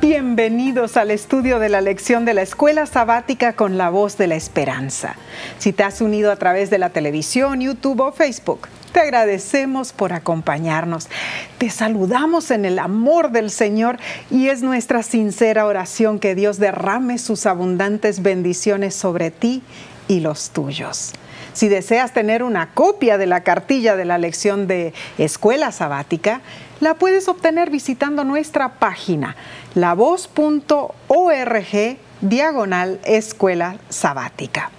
Bienvenidos al estudio de la lección de la Escuela Sabática con la Voz de la Esperanza. Si te has unido a través de la televisión, YouTube o Facebook, te agradecemos por acompañarnos. Te saludamos en el amor del Señor y es nuestra sincera oración que Dios derrame sus abundantes bendiciones sobre ti y los tuyos. Si deseas tener una copia de la cartilla de la lección de Escuela Sabática, la puedes obtener visitando nuestra página lavoz.org/Escuela Sabática.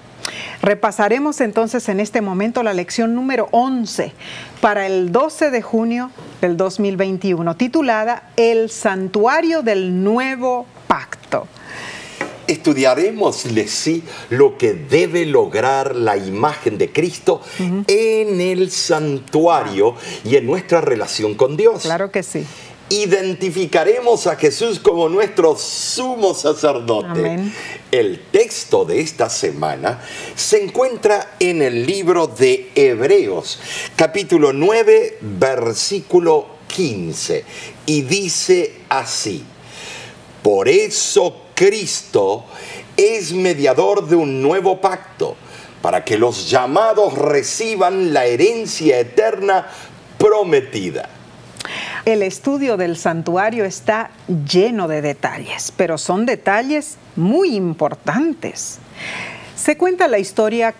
Repasaremos entonces en este momento la lección número 11 para el 12 de junio del 2021, titulada El Santuario del Nuevo Pacto. Estudiaremos, Leslie, lo que debe lograr la imagen de Cristo en el santuario y en nuestra relación con Dios. Claro que sí. Identificaremos a Jesús como nuestro sumo sacerdote. Amén. El texto de esta semana se encuentra en el libro de Hebreos, capítulo 9, versículo 15, y dice así: por eso Cristo es mediador de un nuevo pacto, para que los llamados reciban la herencia eterna prometida. El estudio del santuario está lleno de detalles, pero son detalles muy importantes. Se cuenta la historia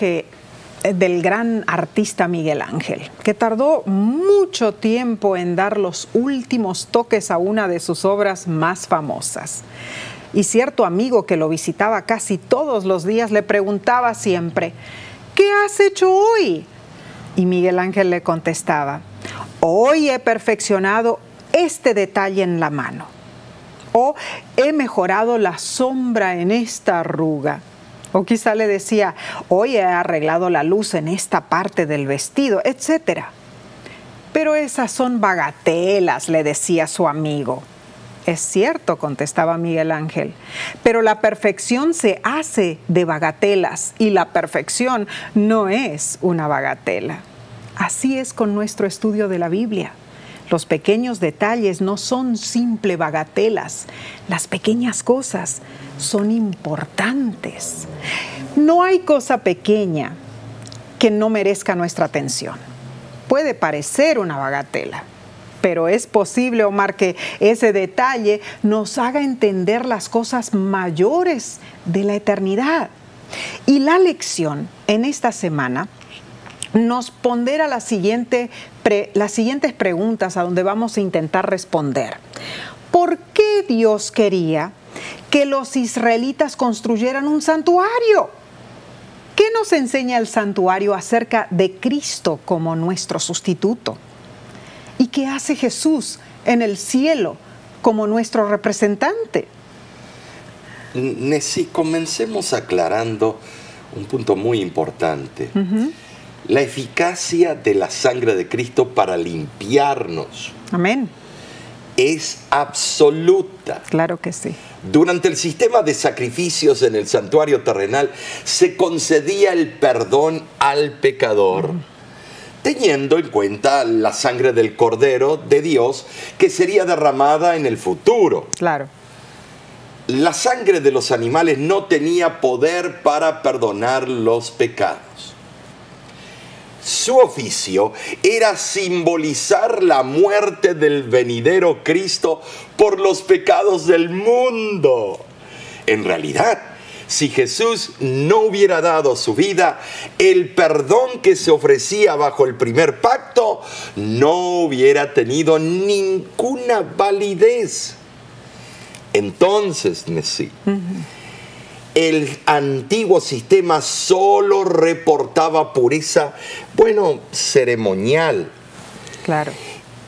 del gran artista Miguel Ángel, que tardó mucho tiempo en dar los últimos toques a una de sus obras más famosas. Y cierto amigo que lo visitaba casi todos los días le preguntaba siempre: ¿qué has hecho hoy? Y Miguel Ángel le contestaba: hoy he perfeccionado este detalle en la mano, o he mejorado la sombra en esta arruga. O quizá le decía: hoy he arreglado la luz en esta parte del vestido, etc. Pero esas son bagatelas, le decía su amigo. Es cierto, contestaba Miguel Ángel, pero la perfección se hace de bagatelas y la perfección no es una bagatela. Así es con nuestro estudio de la Biblia. Los pequeños detalles no son simple bagatelas. Las pequeñas cosas son importantes. No hay cosa pequeña que no merezca nuestra atención. Puede parecer una bagatela, pero es posible, Omar, que ese detalle nos haga entender las cosas mayores de la eternidad. Y la lección en esta semana nos pondera las siguientes preguntas a donde vamos a intentar responder. ¿Por qué Dios quería que los israelitas construyeran un santuario? ¿Qué nos enseña el santuario acerca de Cristo como nuestro sustituto? ¿Y qué hace Jesús en el cielo como nuestro representante? Nessie, comencemos aclarando un punto muy importante. La eficacia de la sangre de Cristo para limpiarnos. Amén. Es absoluta. Claro que sí. Durante el sistema de sacrificios en el santuario terrenal se concedía el perdón al pecador, teniendo en cuenta la sangre del Cordero de Dios que sería derramada en el futuro. Claro. La sangre de los animales no tenía poder para perdonar los pecados. Su oficio era simbolizar la muerte del venidero Cristo por los pecados del mundo. En realidad, si Jesús no hubiera dado su vida, el perdón que se ofrecía bajo el primer pacto no hubiera tenido ninguna validez. Entonces, Nessie, el antiguo sistema solo reportaba pureza, ceremonial. Claro.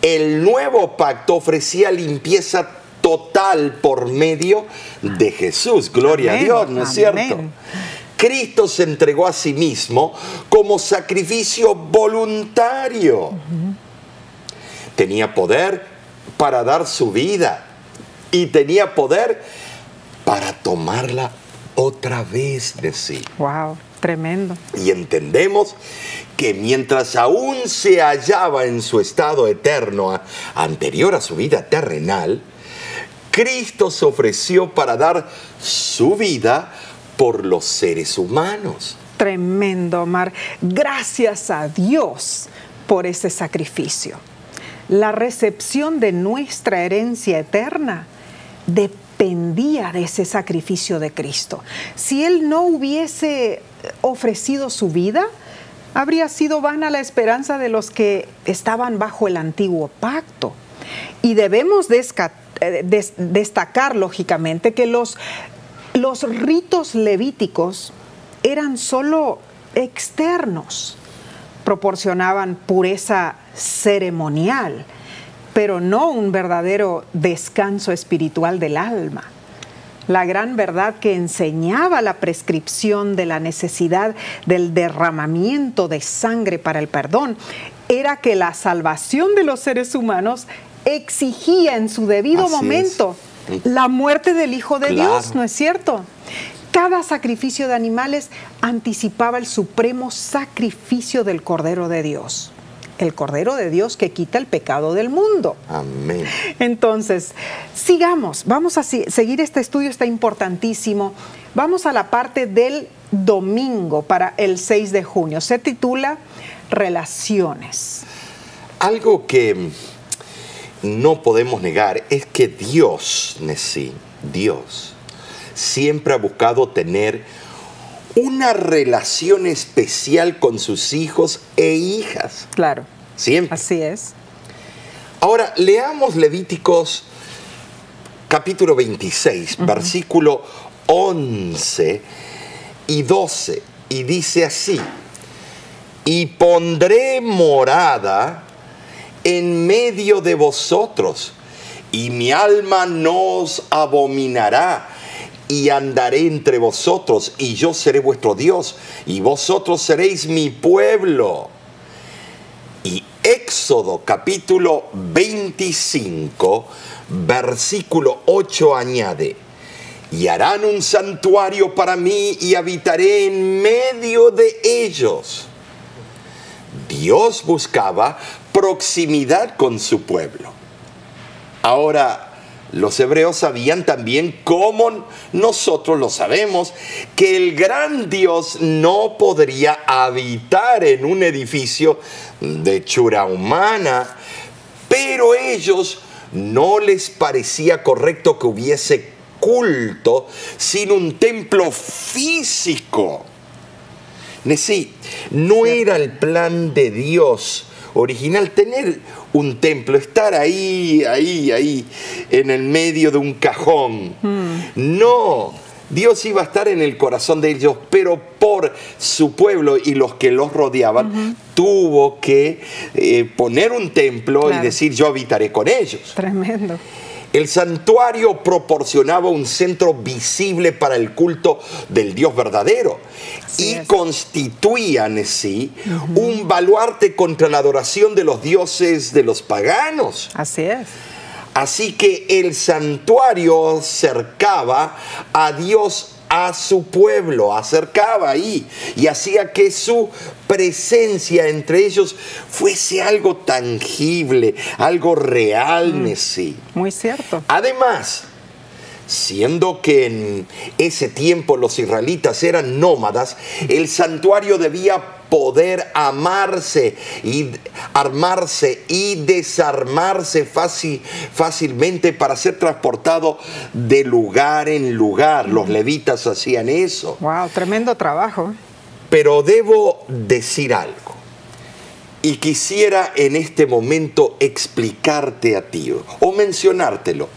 El nuevo pacto ofrecía limpieza total por medio de Jesús. Gloria a Dios, ¿no es cierto? Cristo se entregó a sí mismo como sacrificio voluntario. Tenía poder para dar su vida y tenía poder para tomarla otra vez de sí. Wow, tremendo. Y entendemos que mientras aún se hallaba en su estado eterno anterior a su vida terrenal, Cristo se ofreció para dar su vida por los seres humanos. Tremendo, Omar. Gracias a Dios por ese sacrificio. La recepción de nuestra herencia eterna dependía de ese sacrificio de Cristo. Si Él no hubiese ofrecido su vida, habría sido vana la esperanza de los que estaban bajo el antiguo pacto. Y debemos destacar, lógicamente, que los ritos levíticos eran solo externos, proporcionaban pureza ceremonial, pero no un verdadero descanso espiritual del alma. La gran verdad que enseñaba la prescripción de la necesidad del derramamiento de sangre para el perdón era que la salvación de los seres humanos exigía en su debido momento la muerte del Hijo de Dios, ¿no es cierto? Cada sacrificio de animales anticipaba el supremo sacrificio del Cordero de Dios. El Cordero de Dios que quita el pecado del mundo. Amén. Entonces, sigamos. Vamos a seguir este estudio, está importantísimo. Vamos a la parte del domingo para el 6 de junio. Se titula Relaciones. Algo que no podemos negar es que Dios siempre ha buscado tener una relación especial con sus hijos e hijas. Claro. Siempre. Así es. Ahora, leamos Levíticos capítulo 26, versículo 11 y 12. Y dice así: y pondré morada en medio de vosotros, y mi alma no os abominará, y andaré entre vosotros, y yo seré vuestro Dios, y vosotros seréis mi pueblo. Y Éxodo capítulo 25, versículo 8 añade: y harán un santuario para mí, y habitaré en medio de ellos. Dios buscaba proximidad con su pueblo. Ahora, los hebreos sabían también, como nosotros lo sabemos, que el gran Dios no podría habitar en un edificio de hechura humana, pero ellos no les parecía correcto que hubiese culto sin un templo físico. Sí, no era el plan de Dios original tener un templo, estar ahí, en el medio de un cajón. No, Dios iba a estar en el corazón de ellos, pero por su pueblo y los que los rodeaban, tuvo que poner un templo y decir: yo habitaré con ellos. Tremendo. El santuario proporcionaba un centro visible para el culto del Dios verdadero y constituían así un baluarte contra la adoración de los dioses de los paganos. Así es. Así que el santuario acercaba a Dios a su pueblo, acercaba ahí y hacía que su presencia entre ellos fuese algo tangible, algo real, Muy cierto. Además, siendo que en ese tiempo los israelitas eran nómadas, el santuario debía poder armarse y desarmarse fácilmente para ser transportado de lugar en lugar. Los levitas hacían eso. Wow, tremendo trabajo. Pero debo decir algo, y quisiera en este momento explicarte a ti o mencionártelo,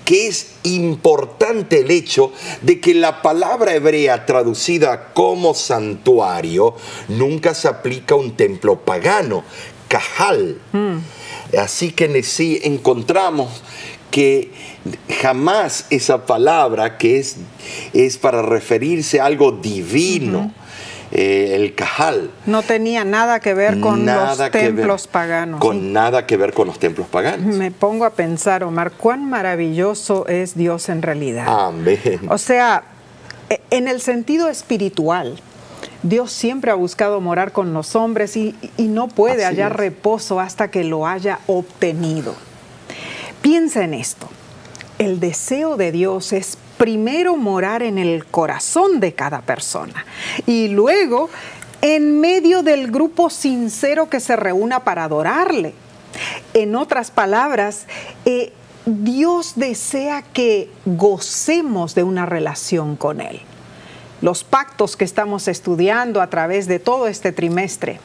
que es importante el hecho de que la palabra hebrea traducida como santuario nunca se aplica a un templo pagano, kahal. Así que en sí encontramos que jamás esa palabra que es para referirse a algo divino, el kahal, no tenía nada que ver con los templos paganos. Nada que ver con los templos paganos. Me pongo a pensar, Omar, cuán maravilloso es Dios en realidad. Amén. O sea, en el sentido espiritual, Dios siempre ha buscado morar con los hombres y no puede hallar reposo hasta que lo haya obtenido. Piensa en esto. el deseo de Dios es primero morar en el corazón de cada persona y luego en medio del grupo sincero que se reúna para adorarle. En otras palabras, Dios desea que gocemos de una relación con Él. Los pactos que estamos estudiando a través de todo este trimestre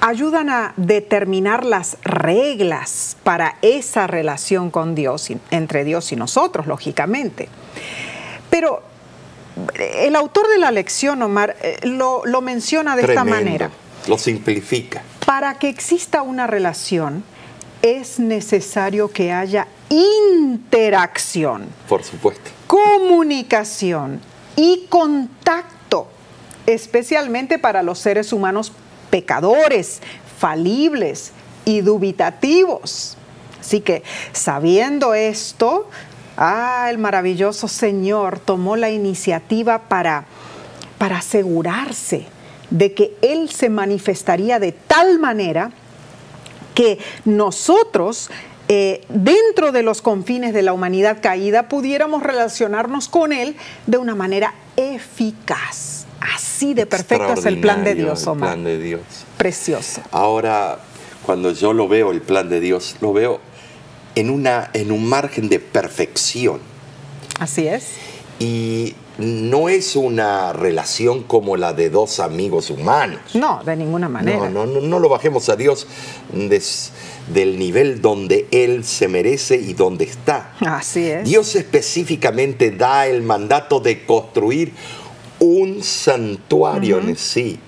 ayudan a determinar las reglas para esa relación con Dios, entre Dios y nosotros, lógicamente. Pero el autor de la lección, Omar, lo menciona de esta manera. Lo simplifica. Para que exista una relación, es necesario que haya interacción. Por supuesto. Comunicación y contacto, especialmente para los seres humanos pecadores, falibles y dubitativos. Así que, sabiendo esto, el maravilloso Señor tomó la iniciativa para asegurarse de que Él se manifestaría de tal manera que nosotros, dentro de los confines de la humanidad caída, pudiéramos relacionarnos con Él de una manera eficaz. Así de perfecto es el plan de Dios, Omar. El plan de Dios. Precioso. Ahora, cuando yo lo veo, el plan de Dios, lo veo en un margen de perfección. Así es. Y no es una relación como la de dos amigos humanos. No, de ninguna manera. No lo bajemos a Dios del nivel donde Él se merece y donde está. Así es. Dios específicamente da el mandato de construir un santuario en sí.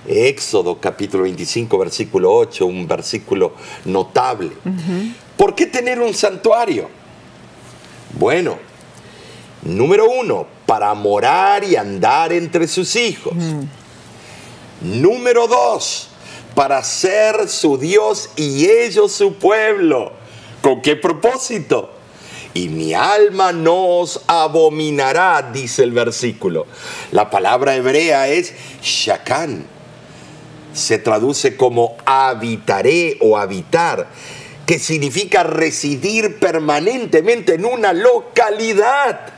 Éxodo capítulo 25, versículo 8, un versículo notable. ¿Por qué tener un santuario? Bueno, número 1, para morar y andar entre sus hijos. Número 2, para ser su Dios y ellos su pueblo. ¿Con qué propósito? Y mi alma no os abominará, dice el versículo. La palabra hebrea es shakán. Se traduce como habitaré o habitar, que significa residir permanentemente en una localidad.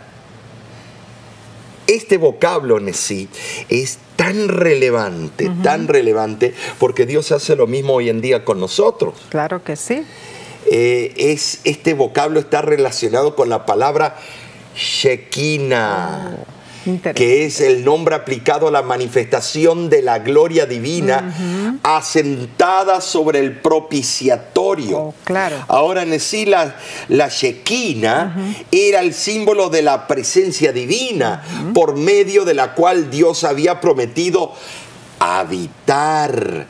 Este vocablo en sí es tan relevante, porque Dios hace lo mismo hoy en día con nosotros. Claro que sí. Este vocablo está relacionado con la palabra Shekinah, que es el nombre aplicado a la manifestación de la gloria divina asentada sobre el propiciatorio. Claro. Ahora en sí la Shekinah era el símbolo de la presencia divina por medio de la cual Dios había prometido habitar,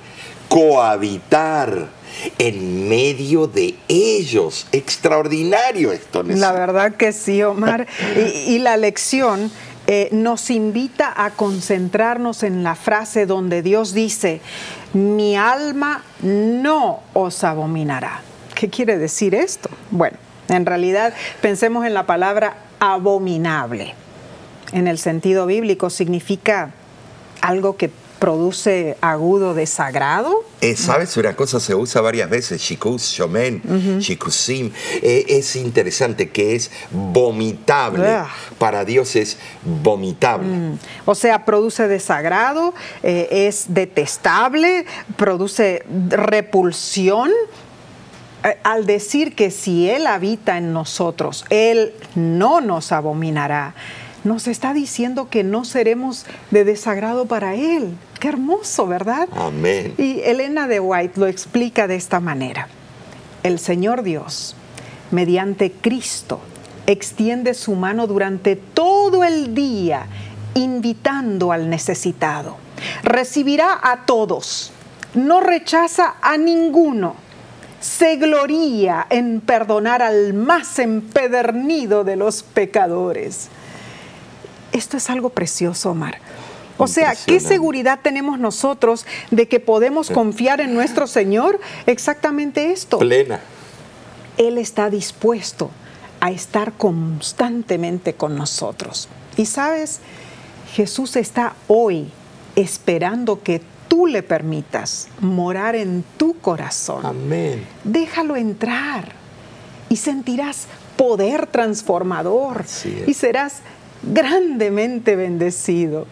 cohabitar en medio de ellos. Extraordinario esto. La verdad que sí, Omar. y la lección nos invita a concentrarnos en la frase donde Dios dice: mi alma no os abominará. ¿Qué quiere decir esto? Bueno, en realidad pensemos en la palabra abominable. En el sentido bíblico significa algo que produce agudo desagrado. ¿Sabes una cosa? Se usa varias veces, shikus, shomen, shikusim. Es interesante que es vomitable. Para Dios es vomitable. O sea, produce desagrado, es detestable, produce repulsión. Al decir que si Él habita en nosotros, Él no nos abominará, nos está diciendo que no seremos de desagrado para Él. Qué hermoso, ¿verdad? Amén. Y Elena de White lo explica de esta manera. El Señor Dios, mediante Cristo, extiende su mano durante todo el día, invitando al necesitado. Recibirá a todos, no rechaza a ninguno. Se gloría en perdonar al más empedernido de los pecadores. Esto es algo precioso, Omar. O sea, ¿qué seguridad tenemos nosotros de que podemos confiar en nuestro Señor? Exactamente esto. Plena. Él está dispuesto a estar constantemente con nosotros. Y sabes, Jesús está hoy esperando que tú le permitas morar en tu corazón. Amén. Déjalo entrar y sentirás poder transformador y serás grandemente bendecido.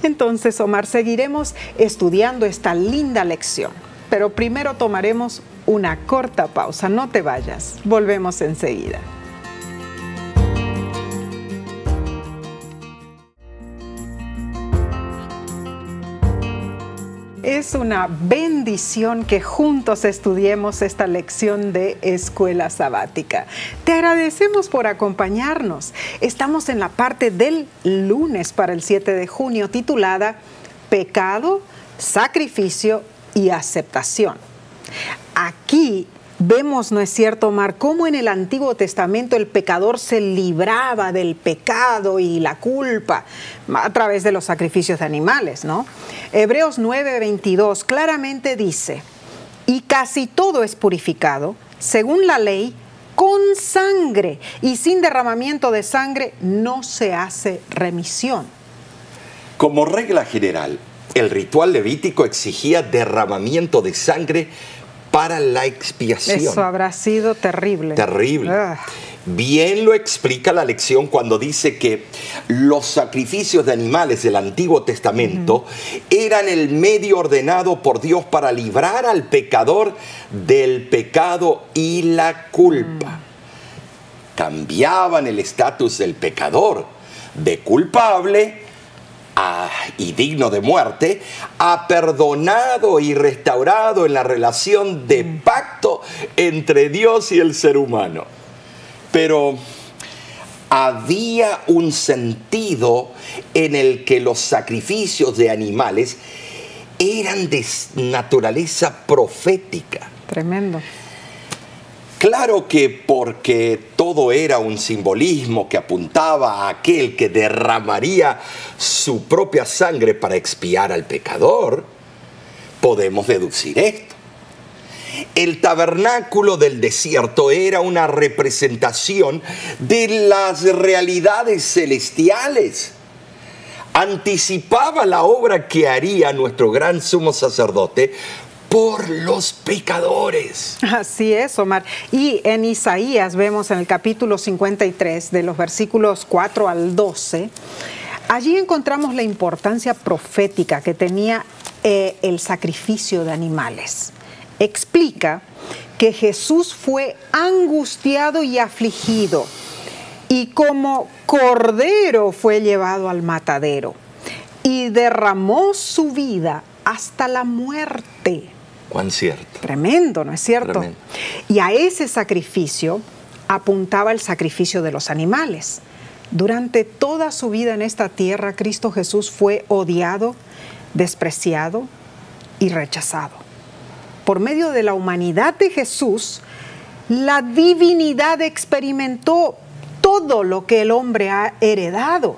Entonces, Omar, seguiremos estudiando esta linda lección, pero primero tomaremos una corta pausa. No te vayas, volvemos enseguida. Es una bendición que juntos estudiemos esta lección de Escuela Sabática. Te agradecemos por acompañarnos. Estamos en la parte del lunes para el 7 de junio titulada Pecado, Sacrificio y Aceptación. Aquí vemos, ¿no es cierto, Omar?, cómo en el Antiguo Testamento el pecador se libraba del pecado y la culpa a través de los sacrificios de animales, ¿no? Hebreos 9:22 claramente dice, y casi todo es purificado, según la ley, con sangre, y sin derramamiento de sangre no se hace remisión. Como regla general, el ritual levítico exigía derramamiento de sangre para la expiación. Eso habrá sido terrible. Terrible. Bien lo explica la lección cuando dice que los sacrificios de animales del Antiguo Testamento eran el medio ordenado por Dios para librar al pecador del pecado y la culpa. Cambiaban el estatus del pecador de culpable y digno de muerte, a perdonado y restaurado en la relación de pacto entre Dios y el ser humano. Pero había un sentido en el que los sacrificios de animales eran de naturaleza profética. Tremendo. Claro que porque todo era un simbolismo que apuntaba a aquel que derramaría su propia sangre para expiar al pecador, podemos deducir esto. El tabernáculo del desierto era una representación de las realidades celestiales. Anticipaba la obra que haría nuestro gran sumo sacerdote por los pecadores. Así es, Omar. Y en Isaías vemos en el capítulo 53, de los versículos 4 al 12, allí encontramos la importancia profética que tenía el sacrificio de animales. Explica que Jesús fue angustiado y afligido, y como cordero fue llevado al matadero, y derramó su vida hasta la muerte. Cuán cierto. Tremendo, ¿no es cierto? Tremendo. Y a ese sacrificio apuntaba el sacrificio de los animales. Durante toda su vida en esta tierra, Cristo Jesús fue odiado, despreciado y rechazado. Por medio de la humanidad de Jesús, la divinidad experimentó todo lo que el hombre ha heredado.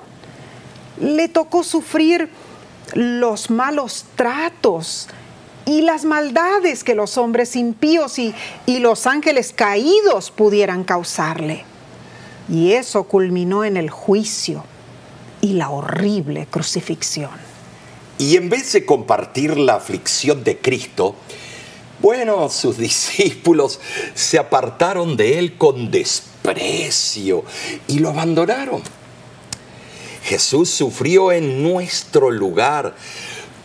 Le tocó sufrir los malos tratos y las maldades que los hombres impíos y los ángeles caídos pudieran causarle. Y eso culminó en el juicio y la horrible crucifixión. Y en vez de compartir la aflicción de Cristo, bueno, sus discípulos se apartaron de él con desprecio y lo abandonaron. Jesús sufrió en nuestro lugar,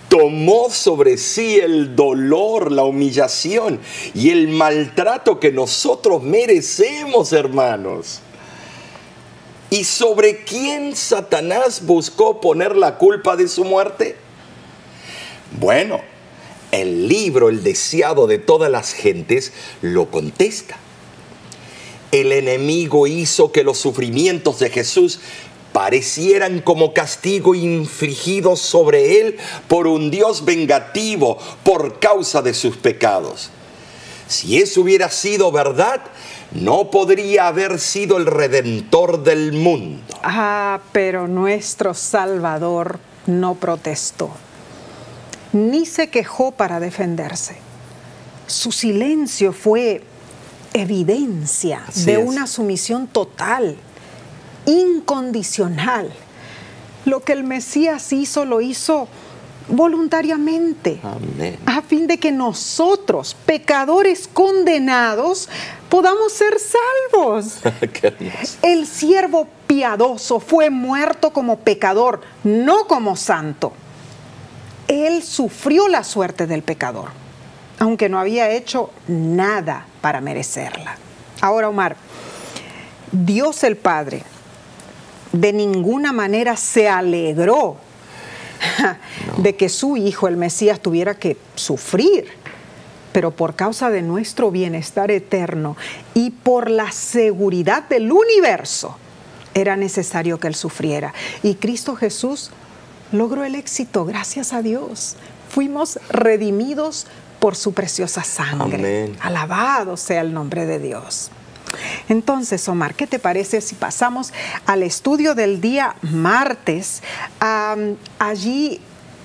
tomó sobre sí el dolor, la humillación y el maltrato que nosotros merecemos, hermanos. ¿Y sobre quién Satanás buscó poner la culpa de su muerte? Bueno, el libro El deseado de todas las gentes lo contesta. El enemigo hizo que los sufrimientos de Jesús parecieran como castigo infligido sobre él por un Dios vengativo por causa de sus pecados. Si eso hubiera sido verdad, no podría haber sido el Redentor del mundo. Pero nuestro Salvador no protestó, ni se quejó para defenderse. Su silencio fue evidencia de una sumisión total, incondicional. Lo que el Mesías hizo, lo hizo voluntariamente, Amén. a fin de que nosotros, pecadores condenados, podamos ser salvos. Qué hermoso. El siervo piadoso fue muerto como pecador, no como santo. Él sufrió la suerte del pecador, aunque no había hecho nada para merecerla. Ahora, Omar, Dios el Padre de ninguna manera se alegró de que su Hijo, el Mesías, tuviera que sufrir, pero por causa de nuestro bienestar eterno y por la seguridad del universo, era necesario que Él sufriera. Y Cristo Jesús logró el éxito, gracias a Dios. Fuimos redimidos por su preciosa sangre. Amén. Alabado sea el nombre de Dios. Entonces, Omar, ¿qué te parece si pasamos al estudio del día martes? Allí,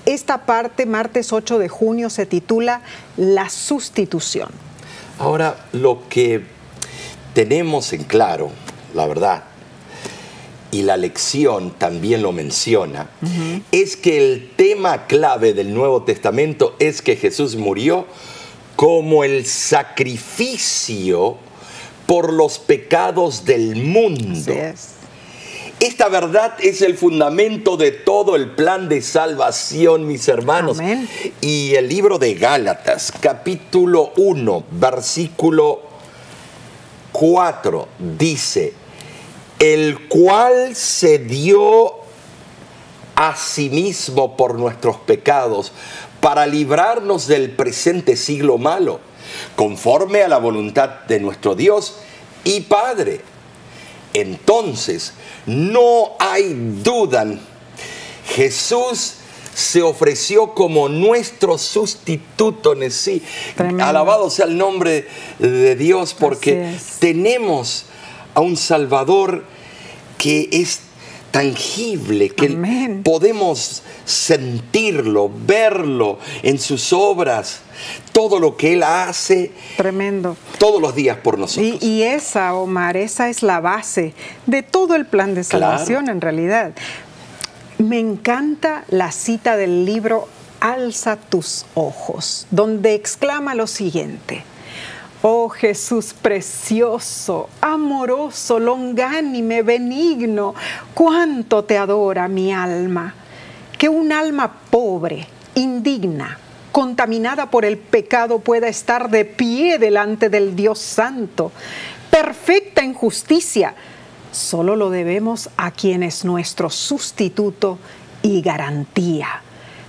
esta parte, martes 8 de junio, se titula La sustitución. Ahora, lo que tenemos en claro, la verdad, y la lección también lo menciona, es que el tema clave del Nuevo Testamento es que Jesús murió como el sacrificio por los pecados del mundo. Así es. Esta verdad es el fundamento de todo el plan de salvación, mis hermanos. Amén. Y el libro de Gálatas, capítulo 1, versículo 4, dice: el cual se dio a sí mismo por nuestros pecados, para librarnos del presente siglo malo, conforme a la voluntad de nuestro Dios y Padre. Entonces, no hay duda, Jesús se ofreció como nuestro sustituto. Sí, alabado sea el nombre de Dios, porque tenemos a un Salvador que es tangible, que Amén. Podemos sentirlo, verlo en sus obras, todo lo que Él hace. Tremendo. Todos los días por nosotros. Y esa, Omar, esa es la base de todo el plan de salvación, claro, en realidad. Me encanta la cita del libro Alza tus ojos, donde exclama lo siguiente: oh Jesús precioso, amoroso, longánime, benigno, cuánto te adora mi alma. Que un alma pobre, indigna, contaminada por el pecado pueda estar de pie delante del Dios Santo, perfecta en justicia, solo lo debemos a quien es nuestro sustituto y garantía.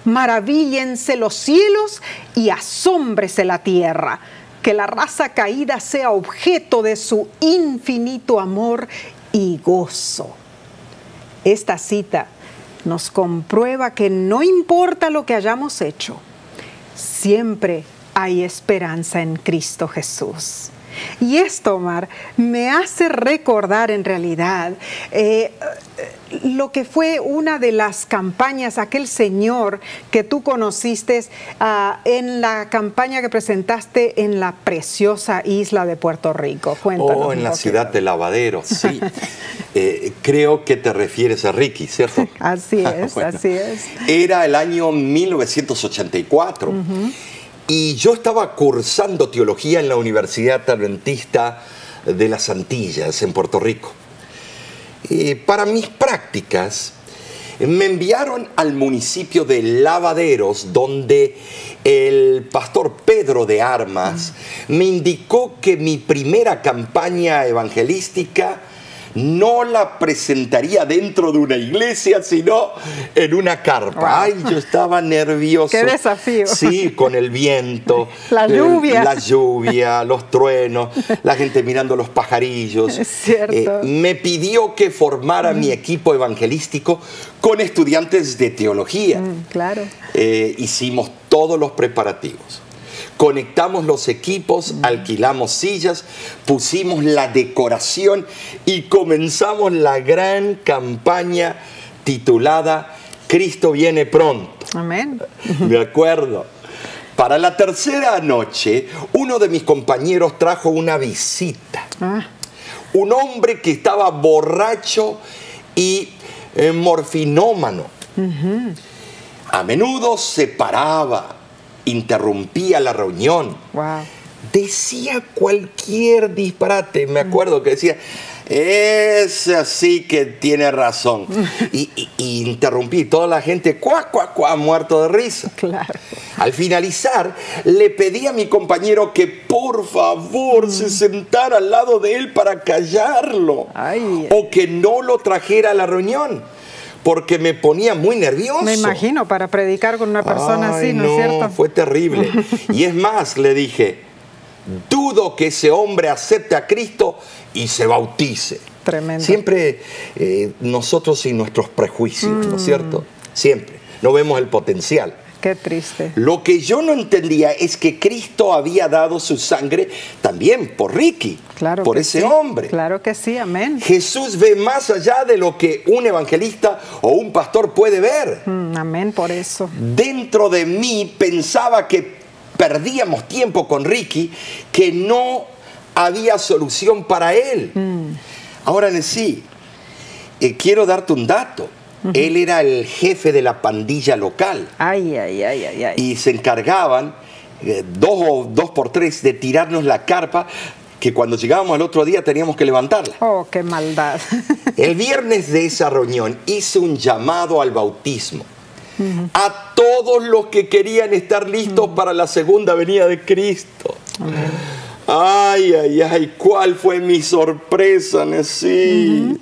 Maravíllense los cielos y asómbrese la tierra. Que la raza caída sea objeto de su infinito amor y gozo. Esta cita nos comprueba que no importa lo que hayamos hecho, siempre hay esperanza en Cristo Jesús. Y esto, Omar, me hace recordar en realidad lo que fue una de las campañas, aquel señor que tú conociste en la campaña que presentaste en la preciosa isla de Puerto Rico. Cuéntanos. En la ciudad de Lavadero, sí. Creo que te refieres a Ricky, ¿cierto? Así es, bueno, así es. Era el año 1984. Y yo estaba cursando teología en la Universidad Adventista de las Antillas, en Puerto Rico. Para mis prácticas, me enviaron al municipio de Lavaderos, donde el pastor Pedro de Armas me indicó que mi primera campaña evangelística no la presentaría dentro de una iglesia, sino en una carpa. Wow. Ay, yo estaba nervioso. ¡Qué desafío! Sí, con el viento. La lluvia. La lluvia, los truenos, la gente mirando los pajarillos. Es cierto. Me pidió que formara mi equipo evangelístico con estudiantes de teología. Claro. Hicimos todos los preparativos. Conectamos los equipos, alquilamos sillas, pusimos la decoración y comenzamos la gran campaña titulada Cristo viene pronto. Amén. Me acuerdo. Para la tercera noche, uno de mis compañeros trajo una visita. Un hombre que estaba borracho y morfinómano. A menudo se paraba, interrumpía la reunión. Wow. Decía cualquier disparate. Me acuerdo que decía, es así que tiene razón. Y interrumpí. Toda la gente, cuá, cuá, cuá, muerto de risa. Claro. Al finalizar, le pedí a mi compañero que por favor se sentara al lado de él para callarlo. Ay. O que no lo trajera a la reunión, porque me ponía muy nervioso. Me imagino, para predicar con una persona así, ¿no es cierto? Fue terrible. Y es más, le dije, dudo que ese hombre acepte a Cristo y se bautice. Tremendo. Siempre nosotros y nuestros prejuicios, ¿no es cierto? Siempre. No vemos el potencial. Qué triste. Lo que yo no entendía es que Cristo había dado su sangre también por Ricky, Claro por que ese sí. hombre. Claro que sí, amén. Jesús ve más allá de lo que un evangelista o un pastor puede ver. Amén por eso. Dentro de mí pensaba que perdíamos tiempo con Ricky, que no había solución para él. Ahora, sí, quiero darte un dato. Él era el jefe de la pandilla local. Ay, ay, ay, ay, ay. Y se encargaban, dos por tres, de tirarnos la carpa, que cuando llegábamos al otro día teníamos que levantarla. Oh, qué maldad. El viernes de esa reunión hice un llamado al bautismo. A todos los que querían estar listos para la segunda venida de Cristo. Ay, ay, ay, ¿cuál fue mi sorpresa, Nessie?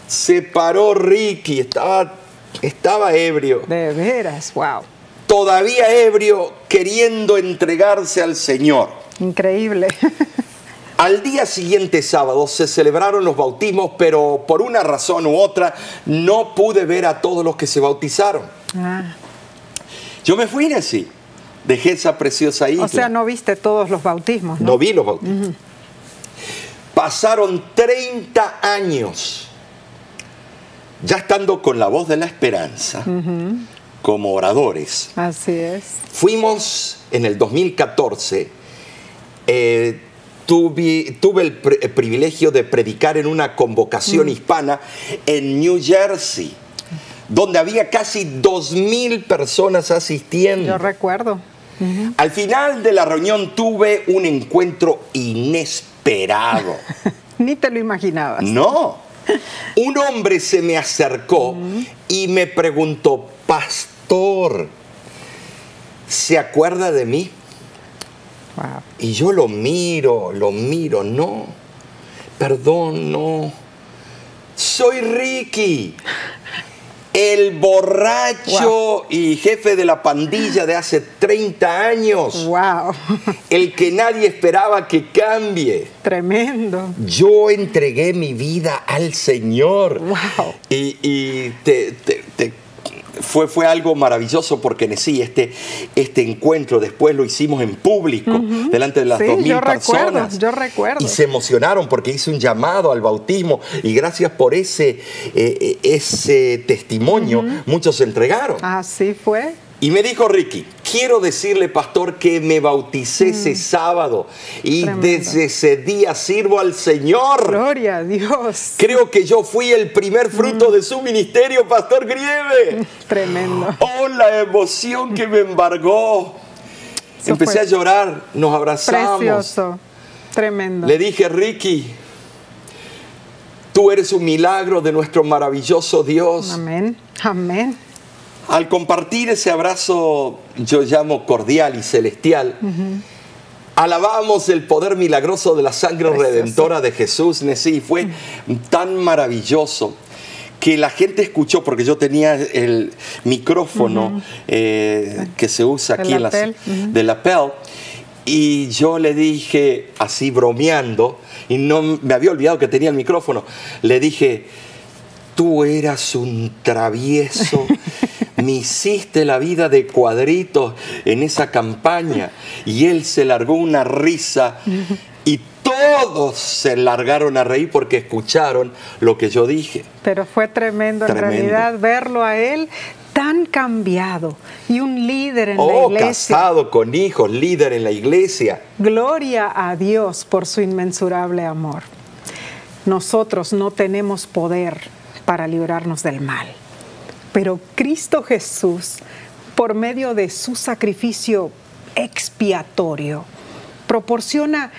Se paró Ricky, estaba ebrio. De veras, wow. Todavía ebrio, queriendo entregarse al Señor. Increíble. Al día siguiente, sábado, se celebraron los bautismos, pero por una razón u otra no pude ver a todos los que se bautizaron. Yo me fui así, dejé esa preciosa isla. O sea, no viste todos los bautismos, ¿no? No vi los bautismos. Pasaron 30 años, ya estando con la voz de la esperanza, como oradores. Así es. Fuimos en el 2014, tuve el privilegio de predicar en una convocación hispana en New Jersey, donde había casi 2,000 personas asistiendo. Yo recuerdo. Al final de la reunión tuve un encuentro inesperado. Ni te lo imaginabas. No. Un hombre se me acercó y me preguntó, pastor, ¿se acuerda de mí? Wow. Y yo lo miro, no, perdón, no. Soy Ricky, el borracho y jefe de la pandilla de hace 30 años. Wow. El que nadie esperaba que cambie. Tremendo. Yo entregué mi vida al Señor. Wow. Y fue algo maravilloso porque sí, este encuentro después lo hicimos en público, delante de las 2,000 personas. Yo recuerdo. Y se emocionaron porque hice un llamado al bautismo y gracias por ese testimonio, muchos se entregaron. Así fue. Y me dijo Ricky, quiero decirle, pastor, que me bauticé ese sábado y Tremendo. desde ese día sirvo al Señor. Gloria a Dios. Creo que yo fui el primer fruto de su ministerio, Pastor Grieve. Tremendo. Oh, la emoción que me embargó. Eso Empecé fue a llorar, nos abrazamos. Precioso. Tremendo. Le dije, Ricky, tú eres un milagro de nuestro maravilloso Dios. Amén. Amén. Al compartir ese abrazo, yo llamo cordial y celestial, alabamos el poder milagroso de la sangre redentora de Jesús, Nessie. Fue tan maravilloso que la gente escuchó, porque yo tenía el micrófono que se usa aquí de lapel, y yo le dije, así bromeando, y no me había olvidado que tenía el micrófono, le dije, tú eras un travieso, me hiciste la vida de cuadritos en esa campaña. Y él se largó una risa y todos se largaron a reír porque escucharon lo que yo dije. Pero fue tremendo. En realidad verlo a él tan cambiado y un líder en la iglesia. Casado con hijos, líder en la iglesia. Gloria a Dios por su inmensurable amor. Nosotros no tenemos poder para librarnos del mal, Pero Cristo Jesús, por medio de su sacrificio expiatorio, proporciona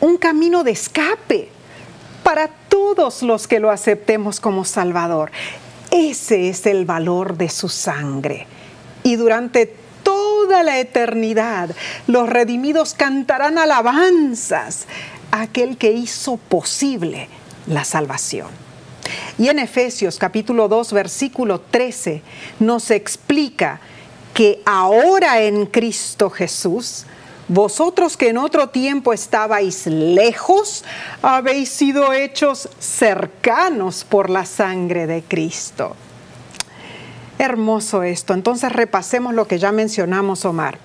un camino de escape para todos los que lo aceptemos como Salvador. Ese es el valor de su sangre. Y durante toda la eternidad, los redimidos cantarán alabanzas a aquel que hizo posible la salvación. Y en Efesios capítulo 2, versículo 13, nos explica que ahora en Cristo Jesús, vosotros que en otro tiempo estabais lejos, habéis sido hechos cercanos por la sangre de Cristo. Hermoso esto. Entonces repasemos lo que ya mencionamos, Omar.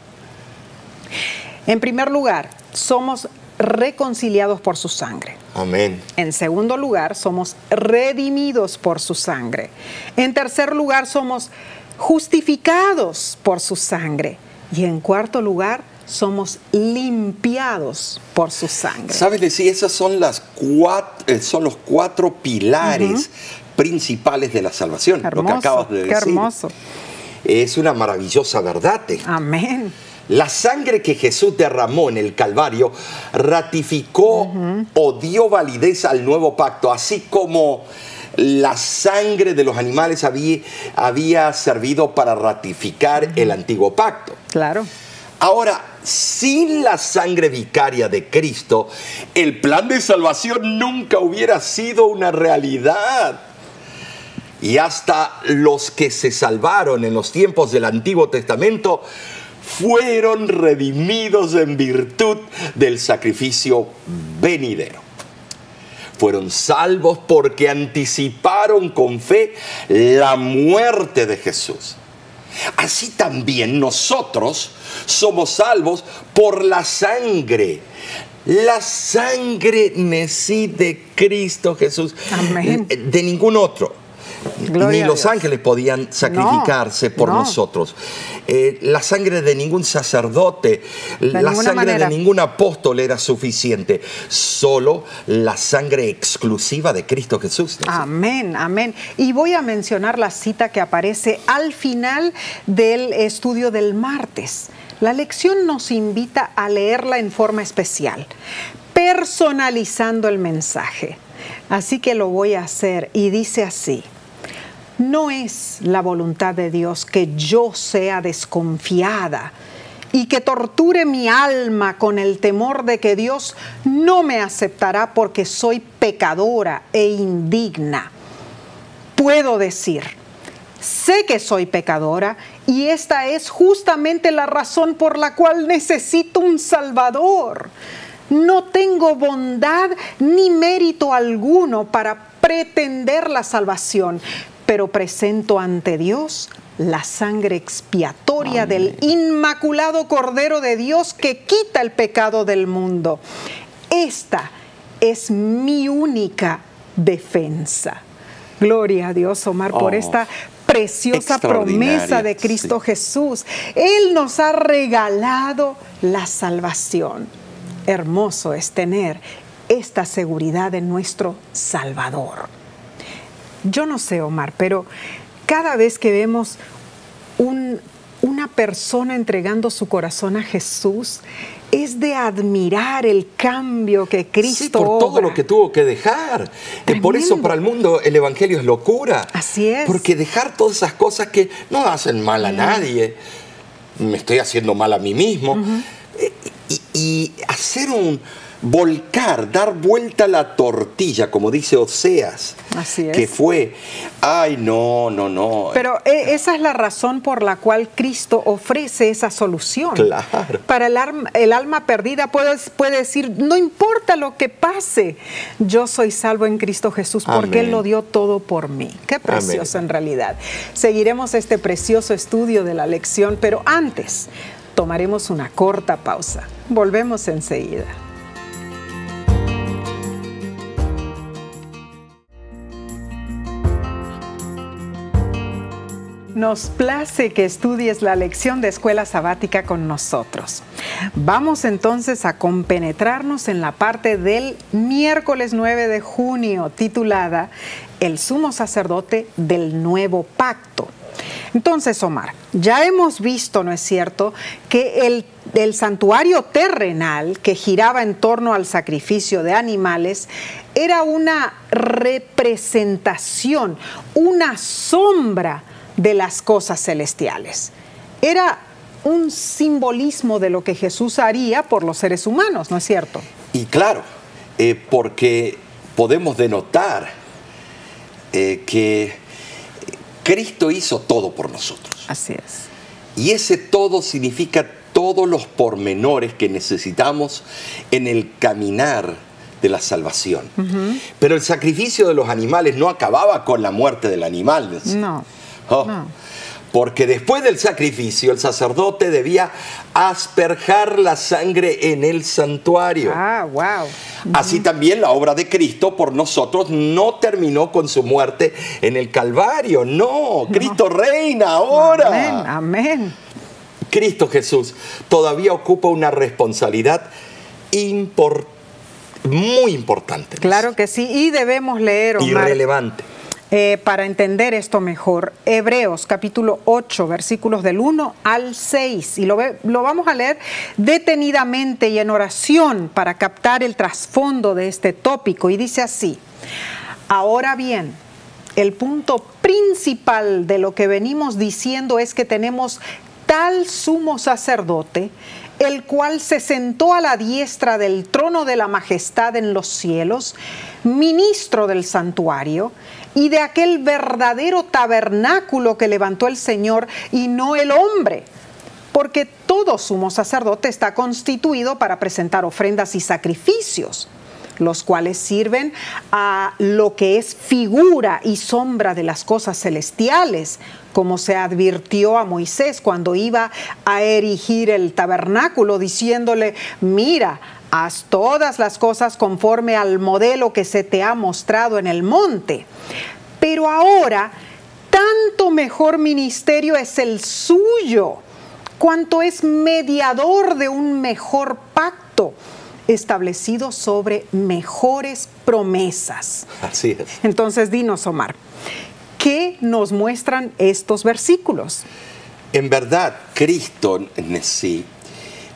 En primer lugar, somos reconciliados por su sangre. Amén. En segundo lugar, somos redimidos por su sangre. En tercer lugar, somos justificados por su sangre. Y en cuarto lugar, somos limpiados por su sangre. ¿Sabes, Leslie? Esos son los cuatro pilares principales de la salvación. Hermoso, lo que acabas de decir. Qué hermoso. Es una maravillosa verdad. Amén. La sangre que Jesús derramó en el Calvario ratificó o dio validez al nuevo pacto, así como la sangre de los animales había servido para ratificar el antiguo pacto. Claro. Ahora, sin la sangre vicaria de Cristo, el plan de salvación nunca hubiera sido una realidad. Y hasta los que se salvaron en los tiempos del Antiguo Testamento fueron redimidos en virtud del sacrificio venidero. Fueron salvos porque anticiparon con fe la muerte de Jesús. Así también nosotros somos salvos por la sangre. La sangre de Cristo Jesús. Amén. De ningún otro. Gloria Ni los ángeles podían sacrificarse por nosotros. La sangre de ningún sacerdote, la sangre de ningún apóstol era suficiente. Solo la sangre exclusiva de Cristo Jesús. Amén, amén. Y voy a mencionar la cita que aparece al final del estudio del martes. La lección nos invita a leerla en forma especial, personalizando el mensaje. Así que lo voy a hacer y dice así: no es la voluntad de Dios que yo sea desconfiada y que torture mi alma con el temor de que Dios no me aceptará porque soy pecadora e indigna. Puedo decir, sé que soy pecadora y esta es justamente la razón por la cual necesito un Salvador. No tengo bondad ni mérito alguno para pretender la salvación, pero presento ante Dios la sangre expiatoria Amén. del inmaculado Cordero de Dios que quita el pecado del mundo. Esta es mi única defensa. Gloria a Dios, Omar, por esta preciosa promesa de Cristo Jesús. Él nos ha regalado la salvación. Hermoso es tener esta seguridad en nuestro Salvador. Yo no sé, Omar, pero cada vez que vemos una persona entregando su corazón a Jesús, es de admirar el cambio que Cristo por todo obra. lo que tuvo que dejar. Por eso para el mundo el Evangelio es locura. Así es. Porque dejar todas esas cosas que no hacen mal a nadie, me estoy haciendo mal a mí mismo, y hacer volcar, dar vuelta a la tortilla, como dice Oseas. Así es. Que fue, ay, no. Pero esa es la razón por la cual Cristo ofrece esa solución. Claro. Para el alma perdida puede decir, no importa lo que pase, yo soy salvo en Cristo Jesús porque Amén. Él lo dio todo por mí. Qué precioso. Amén. En realidad. Seguiremos este precioso estudio de la lección, pero antes tomaremos una corta pausa. Volvemos enseguida. Nos place que estudies la lección de Escuela Sabática con nosotros. Vamos entonces a compenetrarnos en la parte del miércoles 9 de junio, titulada El sumo sacerdote del nuevo pacto. Entonces, Omar, ya hemos visto, ¿no es cierto?, que el santuario terrenal que giraba en torno al sacrificio de animales era una representación, una sombra de las cosas celestiales. Era un simbolismo de lo que Jesús haría por los seres humanos, ¿no es cierto? Y claro, porque podemos denotar que Cristo hizo todo por nosotros. Así es. Y ese todo significa todos los pormenores que necesitamos en el caminar de la salvación. Pero el sacrificio de los animales no acababa con la muerte del animal. No. No. Porque después del sacrificio el sacerdote debía asperjar la sangre en el santuario. Ah, wow. Así también la obra de Cristo por nosotros no terminó con su muerte en el Calvario. No, Cristo reina ahora. Amén, amén. Cristo Jesús todavía ocupa una responsabilidad muy importante. Claro que sí, y debemos leer, Omar, irrelevante. Para entender esto mejor, Hebreos capítulo 8, versículos del 1 al 6. Y lo vamos a leer detenidamente y en oración para captar el trasfondo de este tópico. Y dice así: ahora bien, el punto principal de lo que venimos diciendo es que tenemos tal sumo sacerdote, el cual se sentó a la diestra del trono de la majestad en los cielos, ministro del santuario y de aquel verdadero tabernáculo que levantó el Señor y no el hombre, porque todo sumo sacerdote está constituido para presentar ofrendas y sacrificios, los cuales sirven a lo que es figura y sombra de las cosas celestiales, como se advirtió a Moisés cuando iba a erigir el tabernáculo, diciéndole: mira, haz todas las cosas conforme al modelo que se te ha mostrado en el monte. Pero ahora, tanto mejor ministerio es el suyo, cuanto es mediador de un mejor pacto, establecido sobre mejores promesas. Así es. Entonces, dinos, Omar, ¿qué nos muestran estos versículos? En verdad, Cristo en sí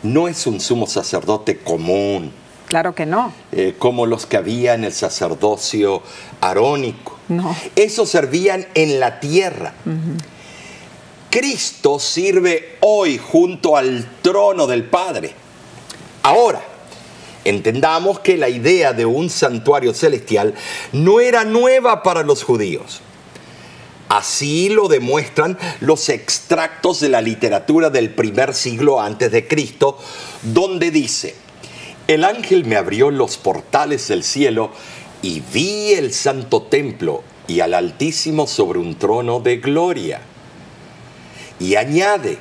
no es un sumo sacerdote común. Claro que no. Como los que había en el sacerdocio arónico. No. Esos servían en la tierra. Cristo sirve hoy junto al trono del Padre. Ahora, entendamos que la idea de un santuario celestial no era nueva para los judíos. Así lo demuestran los extractos de la literatura del primer siglo antes de Cristo, donde dice: el ángel me abrió los portales del cielo y vi el santo templo y al Altísimo sobre un trono de gloria. Y añade: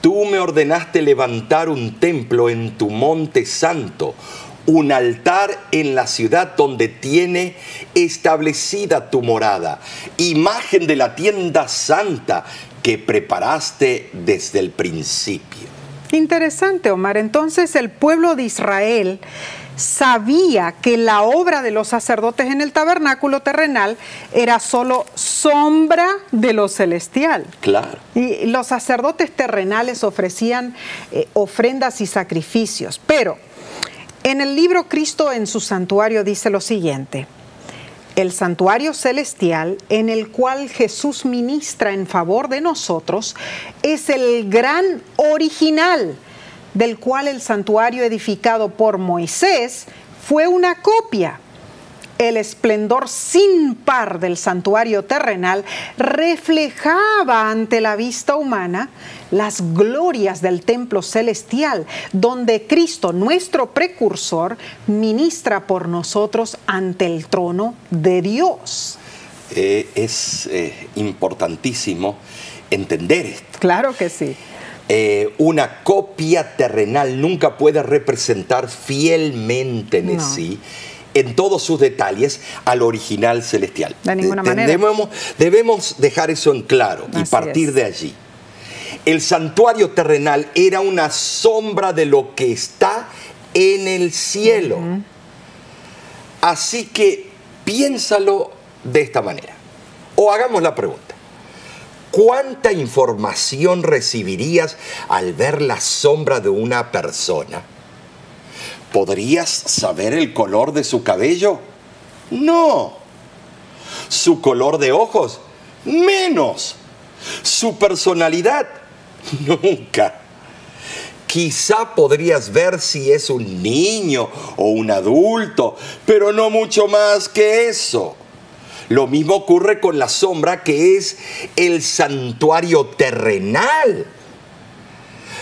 tú me ordenaste levantar un templo en tu monte santo, un altar en la ciudad donde tiene establecida tu morada, imagen de la tienda santa que preparaste desde el principio. Interesante, Omar. Entonces el pueblo de Israel sabía que la obra de los sacerdotes en el tabernáculo terrenal era solo sombra de lo celestial. Claro. Y los sacerdotes terrenales ofrecían ofrendas y sacrificios. Pero en el libro Cristo en su santuario dice lo siguiente: el santuario celestial en el cual Jesús ministra en favor de nosotros es el gran original, del cual el santuario edificado por Moisés fue una copia. El esplendor sin par del santuario terrenal reflejaba ante la vista humana las glorias del templo celestial, donde Cristo, nuestro precursor, ministra por nosotros ante el trono de Dios. Es importantísimo entender esto. Claro que sí. Una copia terrenal nunca puede representar fielmente en sí, en todos sus detalles, al original celestial. De ninguna manera. Debemos dejar eso en claro y partir de allí. El santuario terrenal era una sombra de lo que está en el cielo. Así que piénsalo de esta manera. O hagamos la pregunta: ¿cuánta información recibirías al ver la sombra de una persona? ¿Podrías saber el color de su cabello? No. ¿Su color de ojos? Menos. ¿Su personalidad? Nunca. Quizá podrías ver si es un niño o un adulto, pero no mucho más que eso. Lo mismo ocurre con la sombra, que es el santuario terrenal.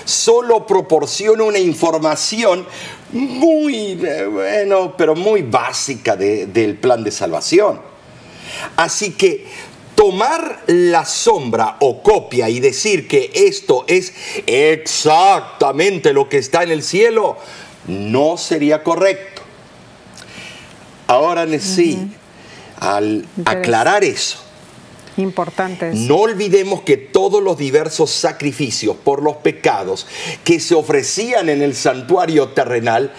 Solo proporciona una información muy, pero muy básica del plan de salvación. Así que tomar la sombra o copia y decir que esto es exactamente lo que está en el cielo, no sería correcto. Ahora, sí, al aclarar eso, importante. No olvidemos que todos los diversos sacrificios por los pecados que se ofrecían en el santuario terrenal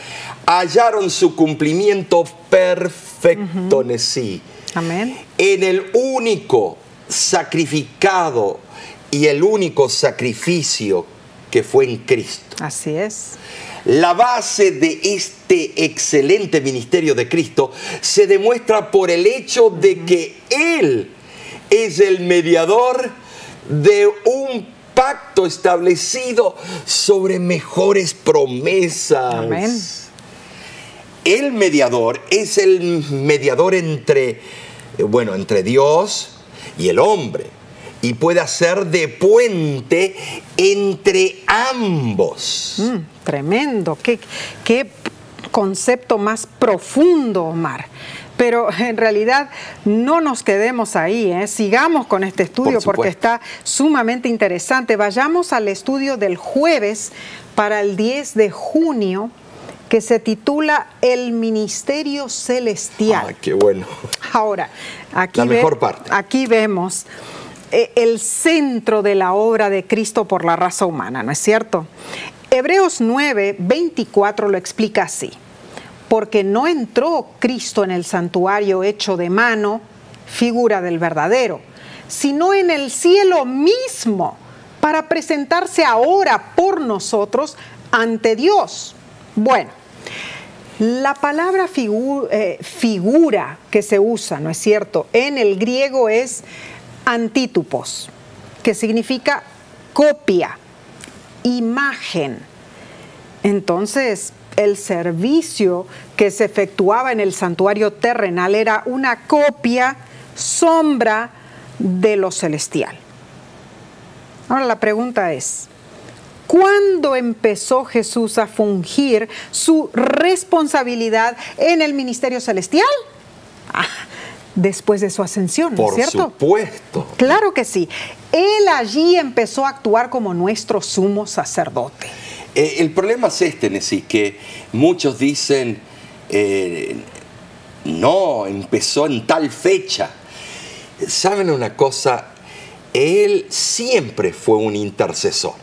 hallaron su cumplimiento perfecto, Nesí. Amén. En el único sacrificado y el único sacrificio que fue en Cristo. Así es. La base de este excelente ministerio de Cristo se demuestra por el hecho de que Él es el mediador de un pacto establecido sobre mejores promesas. Amén. El mediador es el mediador entre Dios y el hombre, y puede hacer de puente entre ambos. Tremendo. Qué concepto más profundo, Omar. Pero en realidad no nos quedemos ahí, ¿eh? Sigamos con este estudio porque está sumamente interesante. Vayamos al estudio del jueves para el 10 de junio, que se titula El Ministerio Celestial. ¡Ah, qué bueno! Ahora, aquí, la mejor parte. Aquí vemos el centro de la obra de Cristo por la raza humana, ¿no es cierto? Hebreos 9:24 lo explica así. Porque no entró Cristo en el santuario hecho de mano, figura del verdadero, sino en el cielo mismo, para presentarse ahora por nosotros ante Dios. Bueno, la palabra figura que se usa, ¿no es cierto?, en el griego es antítupos, que significa copia, imagen. Entonces, el servicio que se efectuaba en el santuario terrenal era una copia, sombra de lo celestial. Ahora la pregunta es, ¿cuándo empezó Jesús a fungir su responsabilidad en el ministerio celestial? Después de su ascensión, ¿no es cierto? Por supuesto. Claro que sí. Él allí empezó a actuar como nuestro sumo sacerdote. El problema es este, Nesí, que muchos dicen, no, empezó en tal fecha. ¿Saben una cosa? Él siempre fue un intercesor.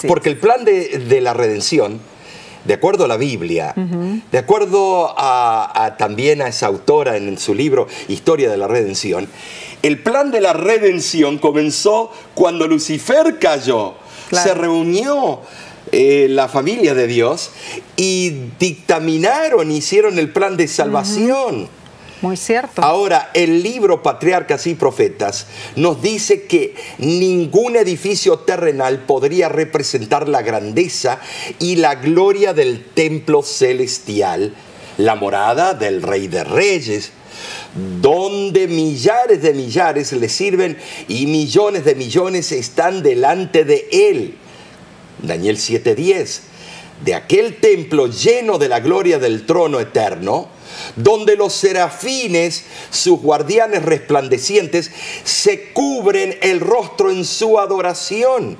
Porque el plan de la redención, de acuerdo a la Biblia, de acuerdo también a esa autora en su libro Historia de la Redención, el plan de la redención comenzó cuando Lucifer cayó. Claro. Se reunió la familia de Dios y dictaminaron, hicieron el plan de salvación. Muy cierto. Ahora, el libro Patriarcas y Profetas nos dice que ningún edificio terrenal podría representar la grandeza y la gloria del templo celestial, la morada del Rey de Reyes, donde millares de millares le sirven y millones de millones están delante de él. Daniel 7:10, de aquel templo lleno de la gloria del trono eterno, donde los serafines, sus guardianes resplandecientes, se cubren el rostro en su adoración.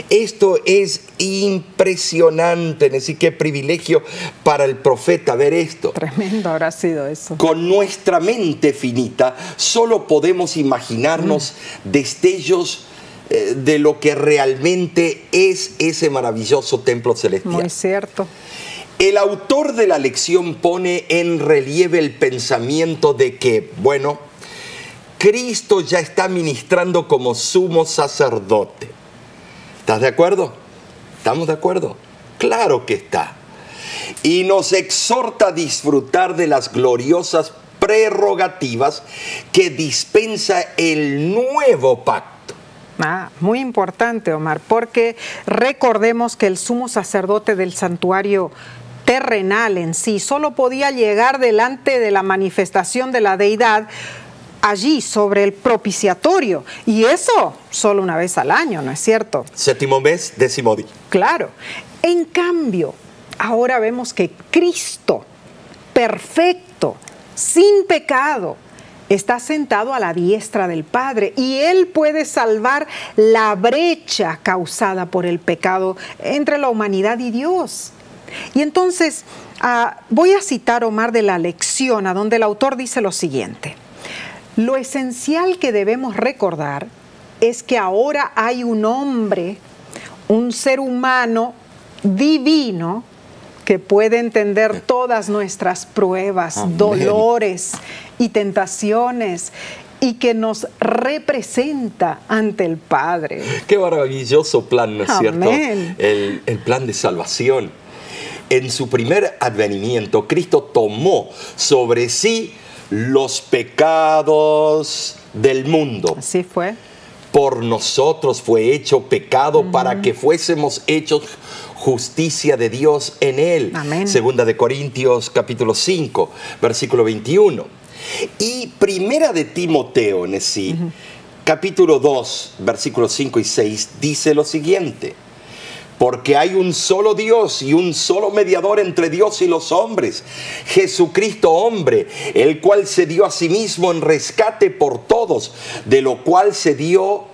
Esto es impresionante, así que privilegio para el profeta ver esto. Tremendo habrá sido eso. Con nuestra mente finita solo podemos imaginarnos destellos de lo que realmente es ese maravilloso templo celestial. Muy cierto. El autor de la lección pone en relieve el pensamiento de que, bueno, Cristo ya está ministrando como sumo sacerdote. ¿Estás de acuerdo? ¿Estamos de acuerdo? Claro que está. Y nos exhorta a disfrutar de las gloriosas prerrogativas que dispensa el nuevo pacto. Muy importante, Omar, porque recordemos que el sumo sacerdote del santuario terrenal en sí solo podía llegar delante de la manifestación de la deidad allí sobre el propiciatorio, y eso solo una vez al año, ¿no es cierto? Séptimo mes, 10º día. Claro. En cambio, ahora vemos que Cristo, perfecto, sin pecado, está sentado a la diestra del Padre, y Él puede salvar la brecha causada por el pecado entre la humanidad y Dios. Y entonces, voy a citar, Omar, de la lección, a donde el autor dice lo siguiente: lo esencial que debemos recordar es que ahora hay un hombre, un ser humano divino, que puede entender todas nuestras pruebas, amén, dolores y tentaciones, y que nos representa ante el Padre. Qué maravilloso plan, ¿no es cierto? El plan de salvación. En su primer advenimiento, Cristo tomó sobre sí los pecados del mundo. Así fue. Por nosotros fue hecho pecado para que fuésemos hechos justicia de Dios en Él. Amén. Segunda de Corintios capítulo 5, versículo 21. Y primera de Timoteo, en sí, capítulo 2, versículos 5 y 6, dice lo siguiente: porque hay un solo Dios y un solo mediador entre Dios y los hombres, Jesucristo hombre, el cual se dio a sí mismo en rescate por todos, de lo cual se dio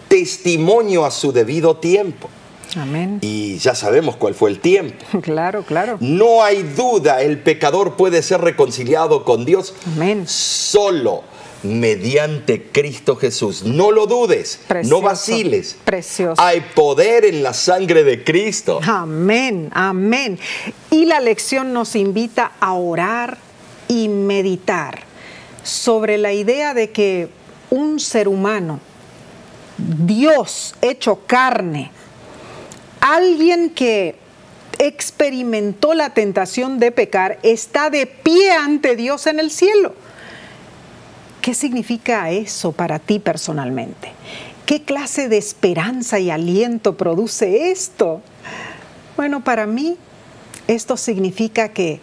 testimonio a su debido tiempo. Amén. Y ya sabemos cuál fue el tiempo. Claro, claro. No hay duda, el pecador puede ser reconciliado con Dios. Amén. Solo mediante Cristo Jesús. No lo dudes, precioso, no vaciles. Precioso. Hay poder en la sangre de Cristo. Amén, amén. Y la lección nos invita a orar y meditar sobre la idea de que un ser humano, Dios hecho carne, alguien que experimentó la tentación de pecar, está de pie ante Dios en el cielo. ¿Qué significa eso para ti personalmente? ¿Qué clase de esperanza y aliento produce esto? Bueno, para mí esto significa que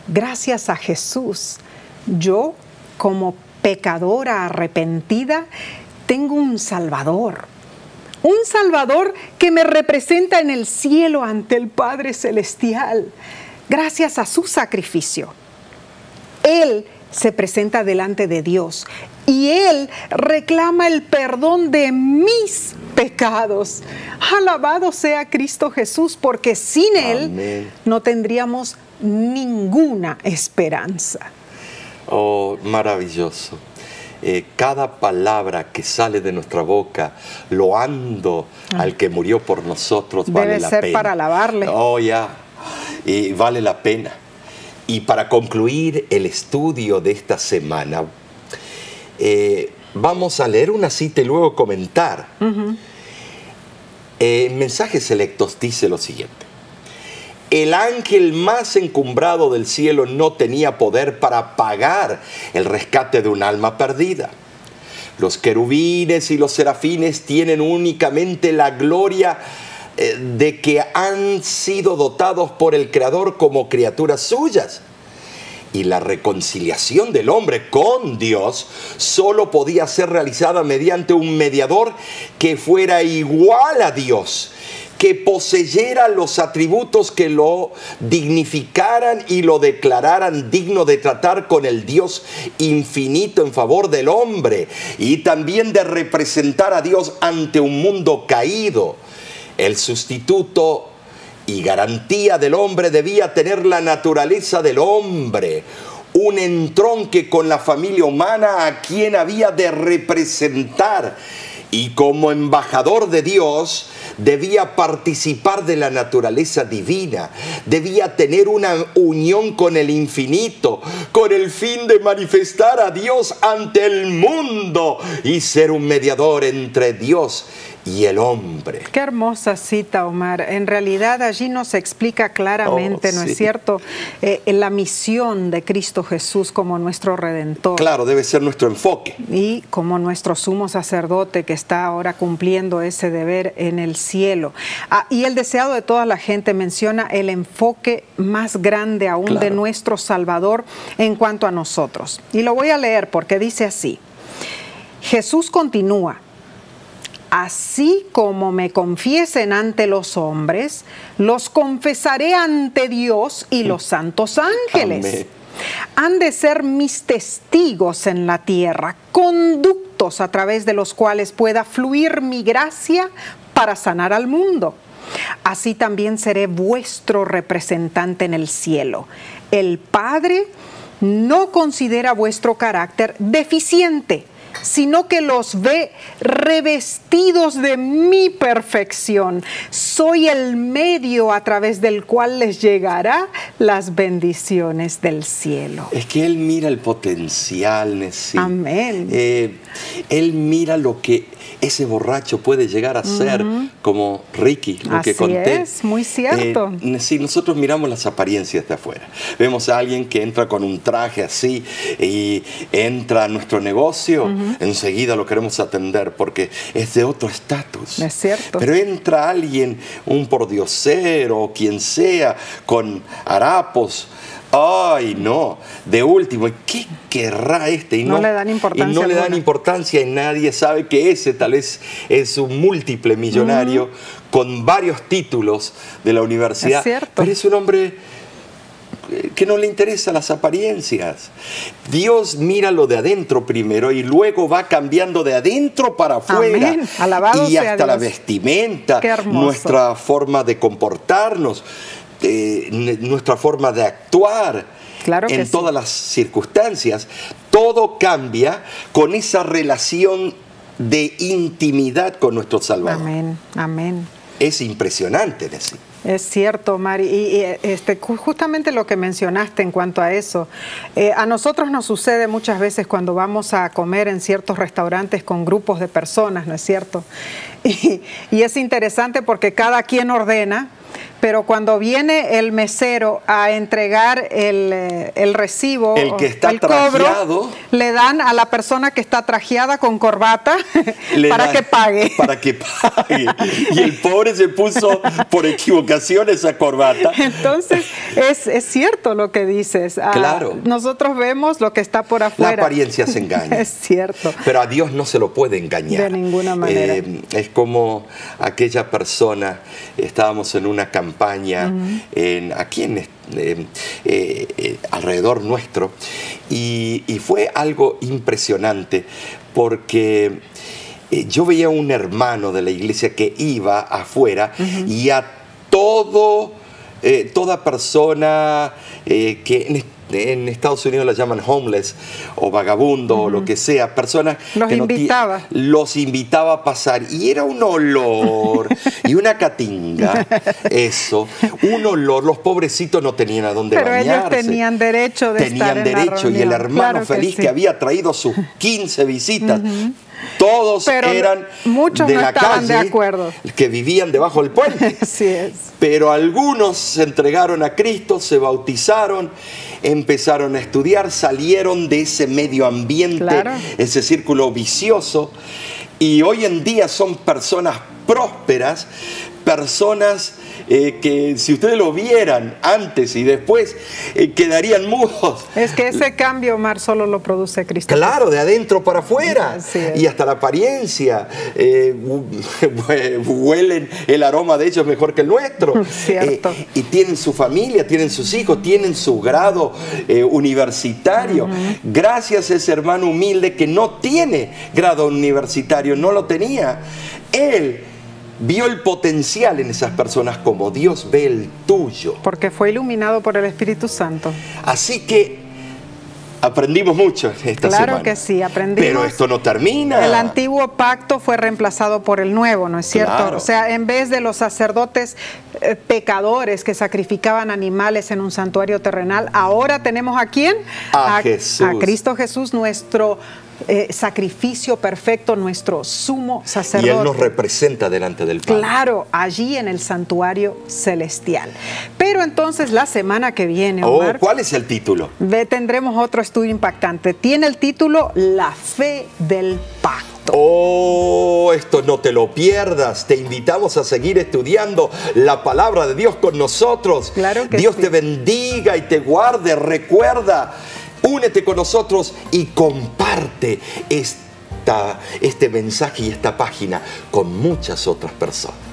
gracias a Jesús, yo como pecadora arrepentida tengo un Salvador que me representa en el cielo ante el Padre Celestial. Gracias a su sacrificio, Él se presenta delante de Dios y Él reclama el perdón de mis pecados. Alabado sea Cristo Jesús, porque sin Él Amén. No tendríamos ninguna esperanza. Oh, maravilloso. Cada palabra que sale de nuestra boca, loando al que murió por nosotros, vale la pena. Debe ser para alabarle. Oh, ya. Y vale la pena. Y para concluir el estudio de esta semana, vamos a leer una cita y luego comentar. En Mensajes Selectos dice lo siguiente: el ángel más encumbrado del cielo no tenía poder para pagar el rescate de un alma perdida. Los querubines y los serafines tienen únicamente la gloria de que han sido dotados por el Creador como criaturas suyas. Y la reconciliación del hombre con Dios solo podía ser realizada mediante un mediador que fuera igual a Dios, que poseyera los atributos que lo dignificaran y lo declararan digno de tratar con el Dios infinito en favor del hombre y también de representar a Dios ante un mundo caído. El sustituto y garantía del hombre debía tener la naturaleza del hombre, un entronque con la familia humana a quien había de representar Y como embajador de Dios, debía participar de la naturaleza divina, debía tener una unión con el infinito, con el fin de manifestar a Dios ante el mundo y ser un mediador entre Dios y el hombre. Qué hermosa cita, Omar. En realidad allí nos explica claramente, ¿no es cierto?, la misión de Cristo Jesús como nuestro Redentor. Claro, debe ser nuestro enfoque. Y como nuestro sumo sacerdote que está ahora cumpliendo ese deber en el cielo. Y el deseado de toda la gente menciona el enfoque más grande aún de nuestro Salvador en cuanto a nosotros. Y lo voy a leer porque dice así. Jesús continúa. Así como me confiesen ante los hombres, los confesaré ante Dios y los santos ángeles. Amén. Han de ser mis testigos en la tierra, conductos a través de los cuales pueda fluir mi gracia para sanar al mundo. Así también seré vuestro representante en el cielo. El Padre no considera vuestro carácter deficiente, sino que los ve revestidos de mi perfección. Soy el medio a través del cual les llegará las bendiciones del cielo. Es que Él mira el potencial, Nessie. Amén. Él mira lo que ese borracho puede llegar a ser, como Ricky, lo que conté. Así es, muy cierto. Si nosotros miramos las apariencias de afuera, vemos a alguien que entra con un traje así y entra a nuestro negocio, enseguida lo queremos atender porque es de otro estatus. Es cierto. Pero entra alguien, un pordiosero o quien sea, con harapos. Ay, no, de último, ¿qué querrá este? Y no le dan importancia. Y no le dan importancia y nadie sabe que ese tal vez es un múltiple millonario con varios títulos de la universidad. Es cierto. Pero es un hombre que no le interesan las apariencias. Dios mira lo de adentro primero y luego va cambiando de adentro para afuera. Amén. Alabado y sea hasta Dios. la vestimenta, Qué hermoso. nuestra forma de comportarnos. Nuestra forma de actuar, claro en sí. todas las circunstancias, todo cambia con esa relación de intimidad con nuestro Salvador. Amén, amén. Es impresionante decir. Es cierto, Mari, y justamente lo que mencionaste en cuanto a eso, a nosotros nos sucede muchas veces cuando vamos a comer en ciertos restaurantes con grupos de personas, ¿no es cierto? Y es interesante porque cada quien ordena, pero cuando viene el mesero a entregar el recibo, el que está el cobro, trajeado, le dan a la persona que está trajeada con corbata para que pague. Para que pague. Y el pobre se puso por equivocación esa corbata. Entonces, es cierto lo que dices. Claro. Nosotros vemos lo que está por afuera. La apariencia se engaña. Es cierto. Pero a Dios no se lo puede engañar. De ninguna manera. Es como aquella persona, estábamos en una campaña aquí alrededor nuestro y fue algo impresionante porque yo veía un hermano de la iglesia que iba afuera y a toda persona que en Estados Unidos la llaman homeless o vagabundo o lo que sea, personas los invitaba a pasar y era un olor y una catinga, eso, un olor, los pobrecitos no tenían a dónde bañarse. Pero ellos tenían derecho de estar en la reunión. Y el hermano claro feliz que, que había traído sus 15 visitas, todos pero eran muchos de no la estaban calle, de acuerdo, que vivían debajo del puente. Así es. Pero algunos se entregaron a Cristo, se bautizaron, empezaron a estudiar, salieron de ese medio ambiente, claro, ese círculo vicioso, y hoy en día son personas prósperas, personas que si ustedes lo vieran antes y después quedarían mudos. Es que ese cambio, Omar, solo lo produce Cristo. Claro, de adentro para afuera. Y hasta la apariencia. Huelen el aroma de ellos mejor que el nuestro. Cierto. Y tienen su familia, tienen sus hijos, tienen su grado universitario. Gracias a ese hermano humilde que no tiene grado universitario, no lo tenía. Él vio el potencial en esas personas como Dios ve el tuyo. Porque fue iluminado por el Espíritu Santo. Así que Aprendimos mucho esta semana. Claro que sí, aprendimos. Pero esto no termina. El antiguo pacto fue reemplazado por el nuevo, ¿no es cierto? Claro. O sea, en vez de los sacerdotes pecadores que sacrificaban animales en un santuario terrenal, ahora tenemos ¿a quién? A Jesús. A Cristo Jesús, nuestro sacrificio perfecto, nuestro sumo sacerdote. Y Él nos representa delante del Padre. Claro, allí en el santuario celestial. Pero entonces la semana que viene, Omar, ¿cuál es el título? tendremos otro estudio impactante. Tiene el título La fe del pacto. Oh, esto no te lo pierdas. Te invitamos a seguir estudiando la palabra de Dios con nosotros. Claro que Dios sí. te bendiga y te guarde. Recuerda, únete con nosotros y comparte este mensaje y esta página con muchas otras personas.